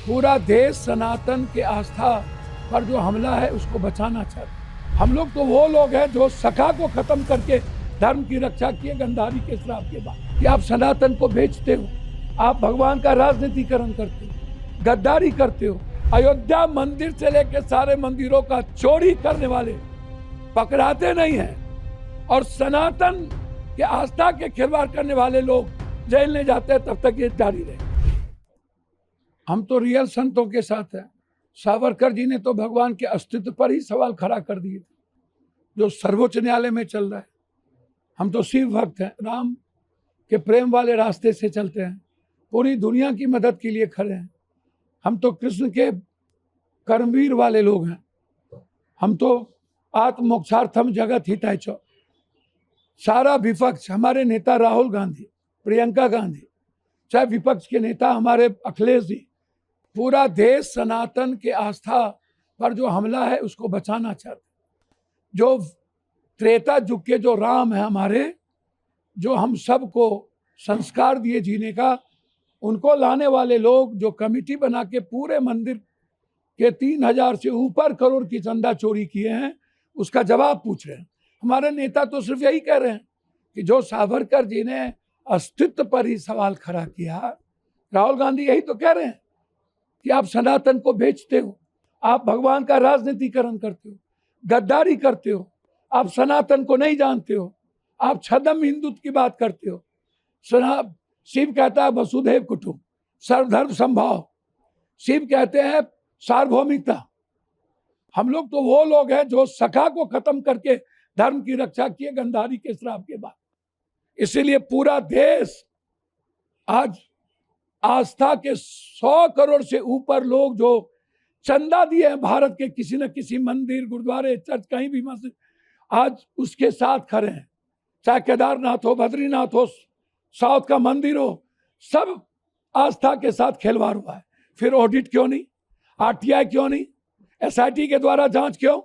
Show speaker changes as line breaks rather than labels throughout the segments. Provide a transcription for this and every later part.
पूरा देश सनातन के आस्था पर जो हमला है उसको बचाना चाहते हैं। हम लोग तो वो लोग हैं जो सखा को खत्म करके धर्म की रक्षा किए गंधारी के श्राप के बाद कि आप सनातन को बेचते हो, आप भगवान का राजनीतिकरण करते हो, गद्दारी करते हो। अयोध्या मंदिर से लेकर सारे मंदिरों का चोरी करने वाले पकड़ाते नहीं हैं और सनातन के आस्था के खिलवाड़ करने वाले लोग जेल में जाते हैं, तब तक ये जारी रहे। हम तो रियल संतों के साथ हैं। सावरकर जी ने तो भगवान के अस्तित्व पर ही सवाल खड़ा कर दिए जो सर्वोच्च न्यायालय में चल रहा है। हम तो शिव भक्त हैं, राम के प्रेम वाले रास्ते से चलते हैं, पूरी दुनिया की मदद के लिए खड़े हैं। हम तो कृष्ण के कर्मवीर वाले लोग हैं। हम तो आत्मोक्षार्थम जगत हिताय च। सारा विपक्ष, हमारे नेता राहुल गांधी, प्रियंका गांधी, चाहे विपक्ष के नेता हमारे अखिलेश जी, पूरा देश सनातन के आस्था पर जो हमला है उसको बचाना चाहते हैं। जो त्रेता युग के जो राम है हमारे, जो हम सबको संस्कार दिए जीने का, उनको लाने वाले लोग जो कमेटी बना के पूरे मंदिर के 3000 से ऊपर करोड़ की चंदा चोरी किए हैं, उसका जवाब पूछ रहे हैं। हमारे नेता तो सिर्फ यही कह रहे हैं कि जो सावरकर जी ने अस्तित्व पर ही सवाल खड़ा किया, राहुल गांधी यही तो कह रहे हैं कि आप सनातन को बेचते हो, आप भगवान का राजनीतिकरण करते हो, गद्दारी करते हो, आप सनातन को नहीं जानते हो, आप छद्म हिंदुत्व की बात करते हो। शिव कहता है वसुधैव कुटुंब, सर्वधर्म संभाव। शिव कहते हैं सार्वभौमिकता। हम लोग तो वो लोग हैं जो सखा को खत्म करके धर्म की रक्षा किए गंधारी के श्राप के बाद। इसीलिए पूरा देश आज आस्था के 100 करोड़ से ऊपर लोग जो चंदा दिए हैं भारत के किसी न किसी मंदिर, गुरुद्वारे, चर्च, कहीं भी मस्जिद, आज उसके साथ खड़े हैं। चाहे केदारनाथ हो, बद्रीनाथ हो, साउथ का मंदिर हो, सब आस्था के साथ खिलवाड़ हुआ है। फिर ऑडिट क्यों नहीं, आरटीआई क्यों नहीं, एसआईटी के द्वारा जांच क्यों?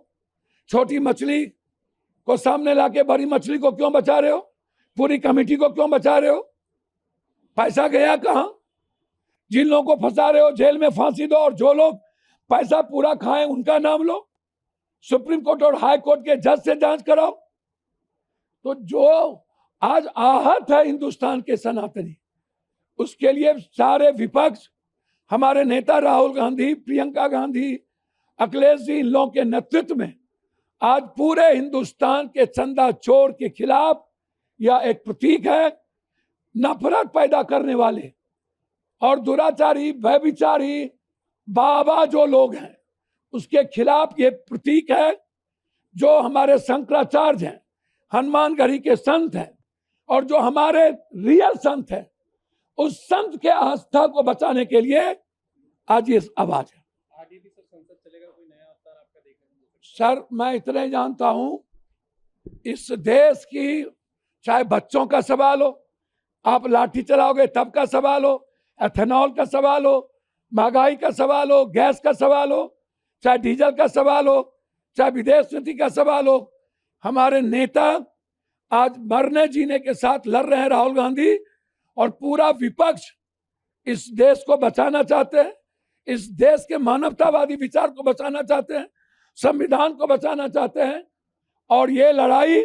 छोटी मछली को सामने लाके बड़ी मछली को क्यों बचा रहे हो? पूरी कमेटी को क्यों बचा रहे हो? पैसा गया कहां? जिन लोगों को फंसा रहे हो जेल में फांसी दो, और जो लोग पैसा पूरा खाएं उनका नाम लो। सुप्रीम कोर्ट और हाई कोर्ट के जज से जांच कराओ। तो जो आज आहत है हिंदुस्तान के सनातनी, उसके लिए सारे विपक्ष, हमारे नेता राहुल गांधी, प्रियंका गांधी, अखिलेश जी, इन लोगों के नेतृत्व में आज पूरे हिंदुस्तान के चंदा चोर के खिलाफ यह एक प्रतीक है। नफरत पैदा करने वाले और दुराचारी, व्यभिचारी बाबा जो लोग हैं, उसके खिलाफ ये प्रतीक है। जो हमारे शंकराचार्य हैं, हनुमानगढ़ी के संत हैं, और जो हमारे रियल संत हैं, उस संत के आस्था को बचाने के लिए आज ये आवाज है।
आगे भी सर संसद चलेगा, कोई नया अवतार आपका देखने को मिलेगा?
सर मैं इतना ही जानता हूं, इस देश की चाहे बच्चों का सवाल हो, आप लाठी चलाओगे तब का सवाल हो, एथेनॉल का सवाल हो, महंगाई का सवाल हो, गैस का सवाल हो, चाहे डीजल का सवाल हो, चाहे विदेश नीति का सवाल हो, हमारे नेता आज मरने जीने के साथ लड़ रहे हैं, राहुल गांधी, और पूरा विपक्ष इस देश को बचाना चाहते हैं, इस देश के मानवतावादी विचार को बचाना चाहते हैं, संविधान को बचाना चाहते हैं। और ये लड़ाई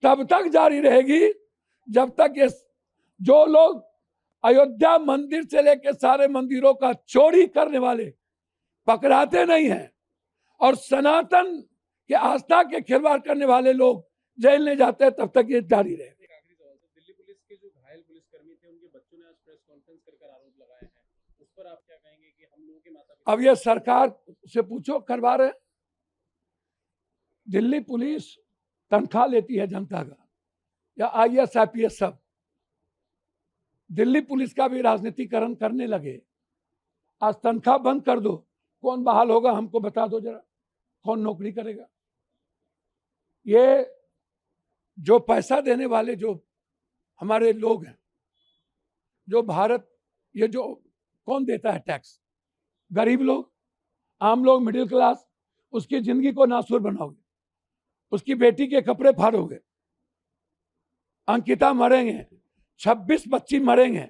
तब तक जारी रहेगी जब तक ये जो लोग अयोध्या मंदिर से लेकर सारे मंदिरों का चोरी करने वाले पकड़ाते नहीं हैं और सनातन के आस्था के खिलवाड़ करने वाले लोग जेल में जाते हैं, तब तक ये जारी रहेगा।
एक आखिरी सवाल, तो दिल्ली पुलिस के जो घायल पुलिसकर्मी थे, उनके बच्चों ने आज प्रेस कॉन्फ्रेंस कर आरोप लगाए हैं, उस पर आप क्या कहेंगे कि हम लोगों के माता?
अब ये सरकार से पूछो, करवा रहे। दिल्ली पुलिस तनख्वाह लेती है जनता का, या आईएएस आईपीएस, सब। दिल्ली पुलिस का भी राजनीतिकरण करने लगे। आज तनख्वाह बंद कर दो, कौन बहाल होगा हमको बता दो जरा, कौन नौकरी करेगा? ये जो पैसा देने वाले जो हमारे लोग हैं, जो भारत, ये जो कौन देता है टैक्स? गरीब लोग, आम लोग, मिडिल क्लास। उसकी जिंदगी को नासूर बनाओगे, उसकी बेटी के कपड़े फाड़ोगे, अंकिता मरेंगे, 26 बच्ची मरेंगे,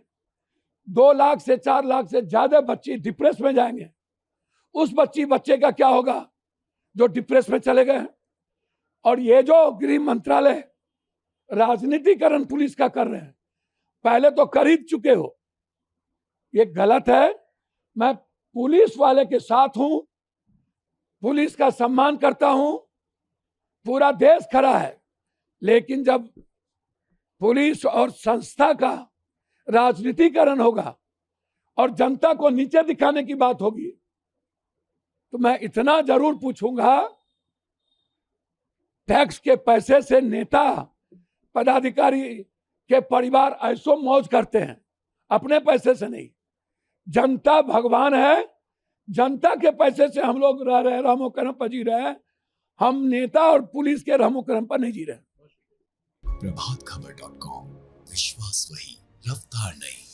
2 लाख से 4 लाख से ज्यादा बच्चे डिप्रेस में जाएंगे। उस बच्चे का क्या होगा जो डिप्रेस में चले गए। और ये जो गृह मंत्रालय राजनीतिकरण पुलिस का कर रहे हैं, पहले तो कर ही चुके हो, ये गलत है। मैं पुलिस वाले के साथ हूं, पुलिस का सम्मान करता हूं, पूरा देश खड़ा है। लेकिन जब पुलिस और संस्था का राजनीतिकरण होगा और जनता को नीचे दिखाने की बात होगी, तो मैं इतना जरूर पूछूंगा, टैक्स के पैसे से नेता पदाधिकारी के परिवार ऐसो मौज करते हैं, अपने पैसे से नहीं। जनता भगवान है, जनता के पैसे से हम लोग रह रहे, रहमो करम पर जी रहे हैं। हम नेता और पुलिस के रहमो करम पर नहीं जी रहे।
प्रभातखबर.com, विश्वास वही, रफ्तार नहीं।